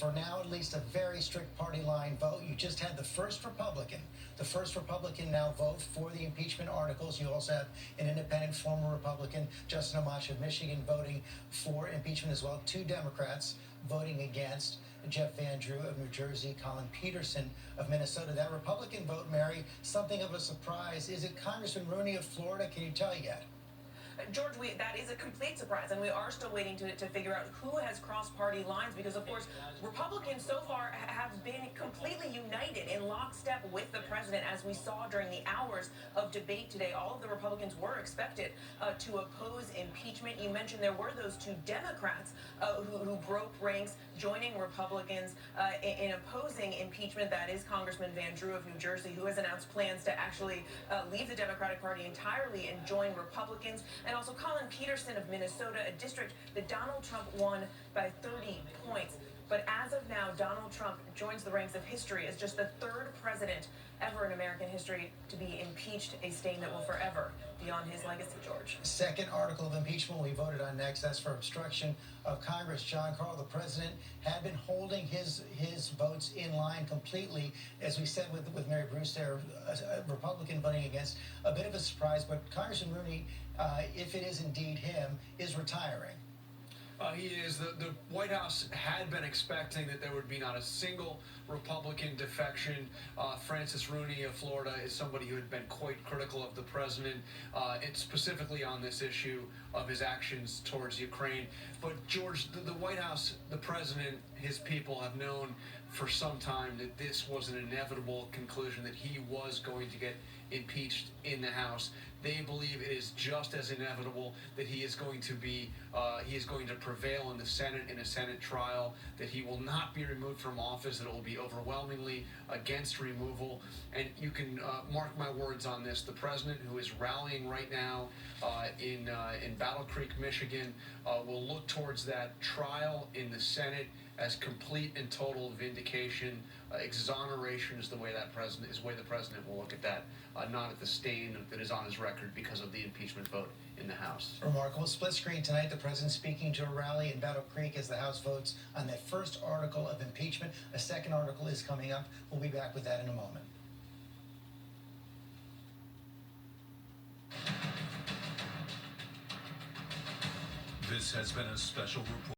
For now, at least, a very strict party line vote. You just had the first Republican now vote for the impeachment articles. You also have an independent former Republican, Justin Amash of Michigan, voting for impeachment as well. Two Democrats voting against: Jeff Van Drew of New Jersey, Colin Peterson of Minnesota. That Republican vote, Mary, something of a surprise. Is it Congressman Rooney of Florida? Can you tell yet? George, that is a complete surprise, and we are still waiting to figure out who has crossed party lines, because, of course, Republicans so far have been completely united in lockstep with the president, as we saw during the hours of debate today. All of the Republicans were expected to oppose impeachment. You mentioned there were those two Democrats who broke ranks, joining Republicans in opposing impeachment. That is Congressman Van Drew of New Jersey, who has announced plans to actually leave the Democratic Party entirely and join Republicans. And also Colin Peterson of Minnesota, a district that Donald Trump won by 30 points. But as of now, Donald Trump joins the ranks of history as just the third president ever in American history to be impeached, a stain that will forever be on his legacy, George. Second article of impeachment we voted on next. That's for obstruction of Congress. John Carl, the president, had been holding his votes in line completely. As we said with Mary Bruce there, a Republican voting against. A bit of a surprise, but Congressman Rooney, if it is indeed him, is retiring. He is. The White House had been expecting that there would be not a single Republican defection. Francis Rooney of Florida is somebody who had been quite critical of the president, and specifically on this issue of his actions towards Ukraine. But George, the White House, the president, his people have known for some time that this was an inevitable conclusion, that he was going to get impeached in the House. They believe it is just as inevitable that he is going to prevail in the Senate in a Senate trial, that he will not be removed from office, that it will be overwhelmingly against removal. And you can mark my words on this. The president, who is rallying right now in Battle Creek, Michigan, will look towards that trial in the Senate as complete and total vindication. Exoneration is the way the president will look at that, not at the stain that is on his record because of the impeachment vote in the House. Remarkable. Split screen tonight. The president speaking to a rally in Battle Creek as the House votes on that first article of impeachment. A second article is coming up. We'll be back with that in a moment. This has been a special report.